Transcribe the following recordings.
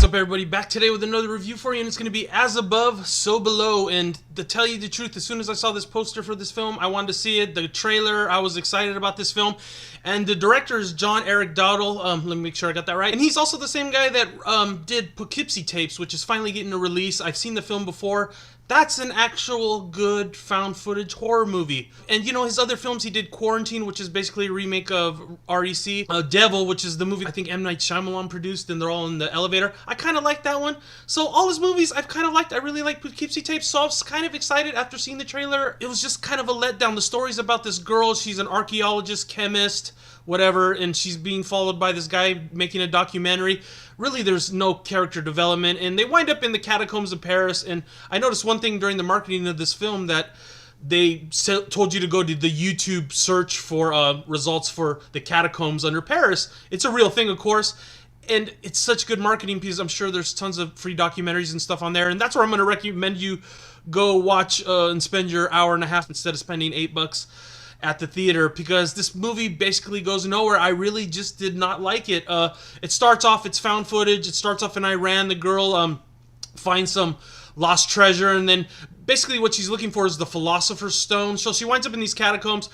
up, everybody? Back today with another review for you, and it's going to be As Above, So Below. And to tell you the truth, as soon as I saw this poster for this film, I wanted to see it. The trailer, I was excited about this film. And the director is John Erick Dowdle. Let me make sure I got that right. And he's also the same guy that did Poughkeepsie Tapes, which is finally getting a release. I've seen the film before. That's an actual good found footage horror movie. And you know, his other films, he did Quarantine, which is basically a remake of REC. Devil, which is the movie I think M. Night Shyamalan produced, and they're all in the elevator. I kind of like that one. So all his movies I've kind of liked. I really like Poughkeepsie Tapes, so I was kind of excited after seeing the trailer. It was just kind of a letdown. The story's about this girl. She's an archaeologist, chemist, whatever, and she's being followed by this guy making a documentary. Really, there's no character development, and they wind up in the catacombs of Paris. And I noticed one thing during the marketing of this film, that they told you to go to the YouTube search for results for the catacombs under Paris. It's a real thing, of course, and it's such good marketing because I'm sure there's tons of free documentaries and stuff on there, and that's where I'm going to recommend you go watch and spend your hour and a half instead of spending $8 at the theater, because this movie basically goes nowhere. I really just did not like it. It starts off, it's found footage. It starts off in Iran. The girl finds some lost treasure, and then basically what she's looking for is the Philosopher's Stone. So she winds up in these catacombs.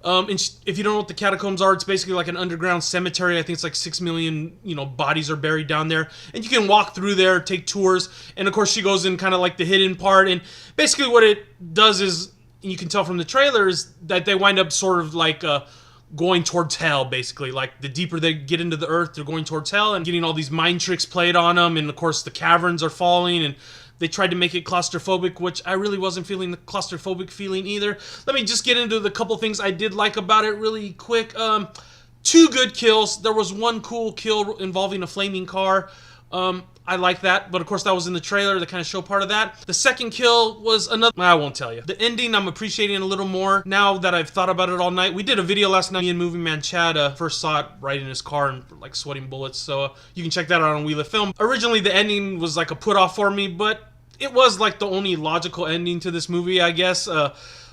If you don't know what the catacombs are, it's basically like an underground cemetery. I think it's like 6 million, bodies are buried down there. And you can walk through there, take tours. And of course she goes in kind of like the hidden part. And basically what it does is, you can tell from the trailers, that they wind up sort of like going towards hell, basically. Like, the deeper they get into the earth, they're going towards hell and getting all these mind tricks played on them. And of course the caverns are falling, and they tried to make it claustrophobic, which I really wasn't feeling the claustrophobic feeling either. Let me just get into the couple things I did like about it really quick. 2 good kills. There was one cool kill involving a flaming car. I like that, but of course that was in the trailer to kind of show part of that. The second kill was another, I won't tell you. The ending I'm appreciating a little more now that I've thought about it all night. We did a video last night, me and Movie Man Chad first saw it right in his car and like sweating bullets, so you can check that out on We Live Film. Originally the ending was like a put off for me, but it was like the only logical ending to this movie, I guess.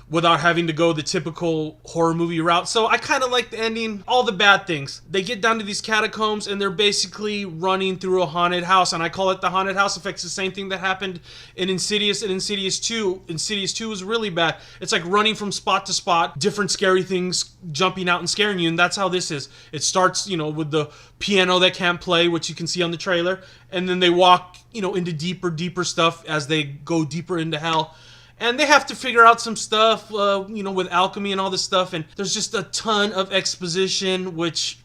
Without having to go the typical horror movie route. So I kind of like the ending. All the bad things. They get down to these catacombs and they're basically running through a haunted house, and I call it the haunted house effect. It's the same thing that happened in Insidious and Insidious 2. Insidious 2 was really bad. It's like running from spot to spot, different scary things jumping out and scaring you, and that's how this is. It starts, with the piano that can't play, which you can see on the trailer, and then they walk, into deeper stuff as they go deeper into hell. And they have to figure out some stuff, with alchemy and all this stuff. And there's just a ton of exposition, which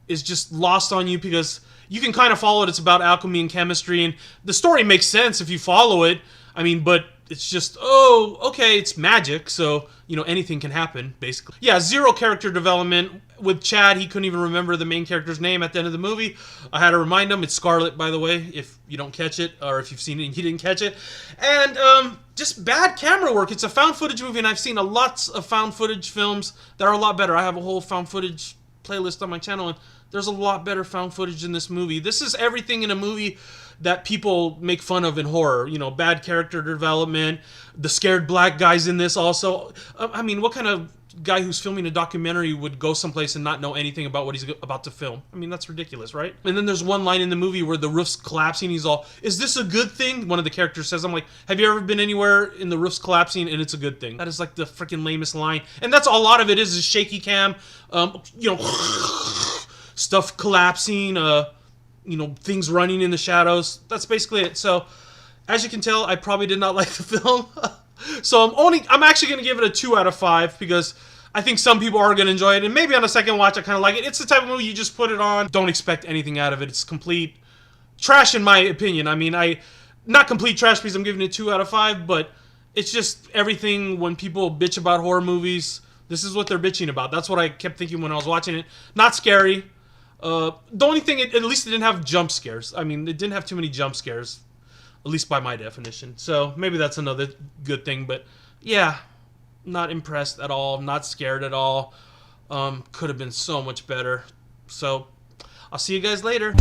is just lost on you because you can kind of follow it. It's about alchemy and chemistry. And the story makes sense if you follow it. But it's just, oh, okay, it's magic. So, anything can happen, basically. Yeah, 0 character development. With Chad, he couldn't even remember the main character's name at the end of the movie. I had to remind him. It's Scarlet, by the way, if you don't catch it, or if you've seen it and you didn't catch it. And just bad camera work. It's a found footage movie, and I've seen lots of found footage films that are a lot better. I have a whole found footage playlist on my channel, and there's a lot better found footage in this movie. This is everything in a movie that people make fun of in horror. Bad character development. The scared black guy's in this also. What kind of guy who's filming a documentary would go someplace and not know anything about what he's about to film? That's ridiculous, right? And then there's one line in the movie where the roof's collapsing. He's all, "Is this a good thing?" One of the characters says. I'm like, have you ever been anywhere in the roof's collapsing and it's a good thing? That is like the freaking lamest line. And that's a lot of it is shaky cam, stuff collapsing, things running in the shadows. That's basically it. So, as you can tell, I probably did not like the film. So I'm actually going to give it a 2 out of 5 because I think some people are going to enjoy it, and maybe on a second watch I kind of like it. It's the type of movie you just put it on, don't expect anything out of it. It's complete trash in my opinion. Not complete trash because I'm giving it 2 out of 5, but it's just everything. When people bitch about horror movies, this is what they're bitching about. That's what I kept thinking when I was watching it. Not scary. The only thing, at least it didn't have jump scares. It didn't have too many jump scares, at least by my definition. So maybe that's another good thing. But yeah, not impressed at all. Not scared at all. Could have been so much better. So I'll see you guys later.